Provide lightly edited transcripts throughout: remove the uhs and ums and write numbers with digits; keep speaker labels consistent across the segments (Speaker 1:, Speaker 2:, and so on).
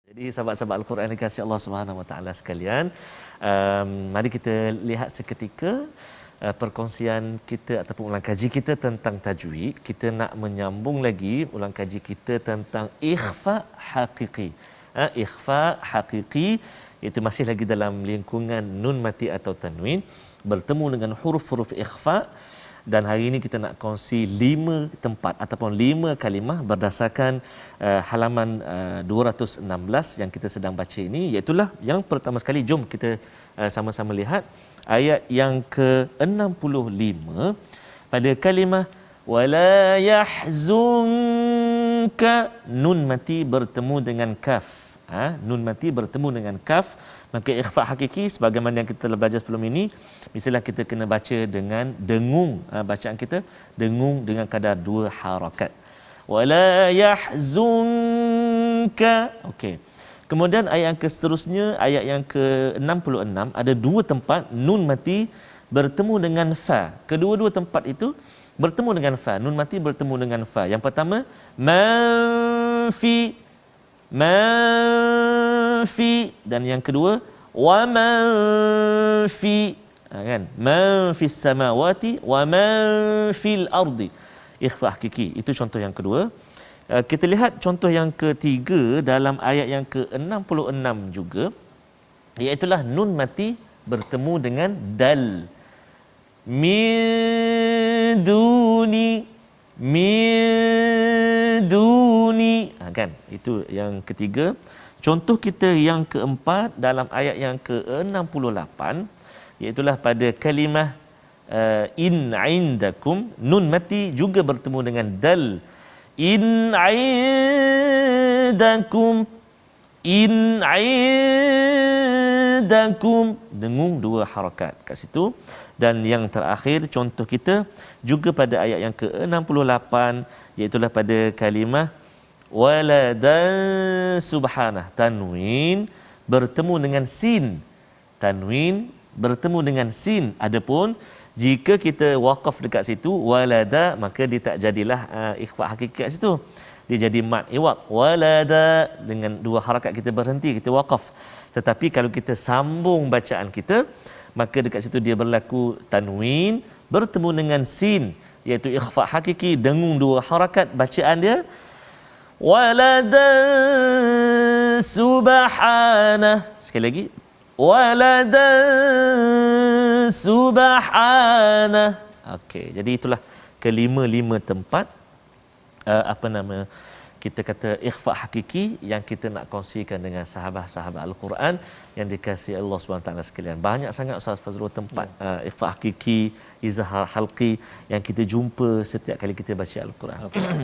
Speaker 1: Jadi sahabat-sahabat Al-Quran yang dikasihi Allah Subhanahu Wa Taala sekalian, mari kita lihat seketika perkongsian kita ataupun ulang kaji kita tentang tajwid. Kita nak menyambung lagi ulang kaji kita tentang ikhfa haqiqi. Ikhfa haqiqi itu masih lagi dalam lingkungan nun mati atau tanwin bertemu dengan huruf-huruf ikhfa. Dan hari ini kita nak kongsi 5 tempat ataupun 5 kalimah berdasarkan halaman 216 yang kita sedang baca ini, iaitulah yang pertama sekali. Jom kita sama-sama lihat ayat yang ke-65 pada kalimah wala yahzunka, nun mati bertemu dengan kaf. Nun mati bertemu dengan kaf, maka ikhfa hakiki sebagaimana yang kita telah belajar sebelum ini, misalnya kita kena baca dengan dengung, bacaan kita dengung dengan kadar 2 harakat. Wala yahzunka. Okey. Kemudian ayat yang seterusnya, ayat yang ke-66, ada 2 tempat nun mati bertemu dengan fa. Kedua-dua tempat itu bertemu dengan fa. Nun mati bertemu dengan fa. Yang pertama man fi, dan yang kedua wa man fi, kan, man fis samawati wa man fil ardi. Ikhfa hakiki, itu contoh yang kedua. Kita lihat contoh yang ketiga dalam ayat yang ke-66 juga, iaitulah nun mati bertemu dengan dal. Min duni, kan, itu yang ketiga. Contoh kita yang keempat dalam ayat yang ke-68, iaitulah pada kalimah in indakum, nun mati juga bertemu dengan dal. In indakum, dengung 2 harakat kat situ. Dan yang terakhir contoh kita juga pada ayat yang ke-68, iaitulah pada kalimah waladan subhanah, tanwin bertemu dengan sin. Tanwin bertemu dengan sin. Adapun jika kita waqaf dekat situ walada, maka dia tak jadilah ikhfa hakiki kat situ. Dia jadi mad iwaq. Walada dengan 2 harakat kita berhenti, kita waqaf. Tetapi kalau kita sambung bacaan kita, maka dekat situ dia berlaku tanwin bertemu dengan sin, iaitu ikhfa hakiki, dengung 2 harakat bacaan dia. Walada subhanah, sekali lagi walada subhanah. Okey, jadi itulah kelima-lima tempat kita kata ikhfa hakiki yang kita nak kongsikan dengan sahabat-sahabat Al-Quran yang dikasihi Allah SWT sekalian. Banyak sangat Ustaz Fazrul tempat ikhfa hakiki, izhar halqi yang kita jumpa setiap kali kita baca Al-Quran.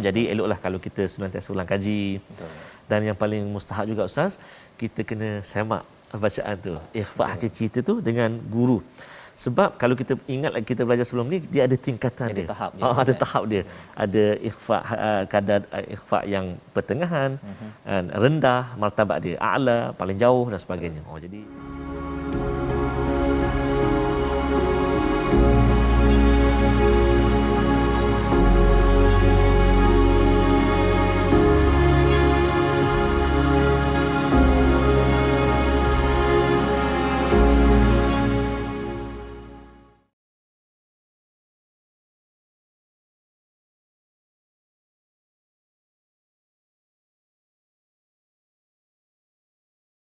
Speaker 1: Jadi eloklah kalau kita senantiasa ulang kaji. Betul. Dan yang paling mustahak juga Ustaz, kita kena semak bacaan tu, ikhfa hakiki tu dengan guru. Sebab kalau kita ingat lagi kita belajar sebelum ni, dia ada tingkatan dia. Ada tahap dia. Ada ikhfa, kadar ikhfa yang pertengahan, rendah, martabat dia a'la, paling jauh dan sebagainya. Jadi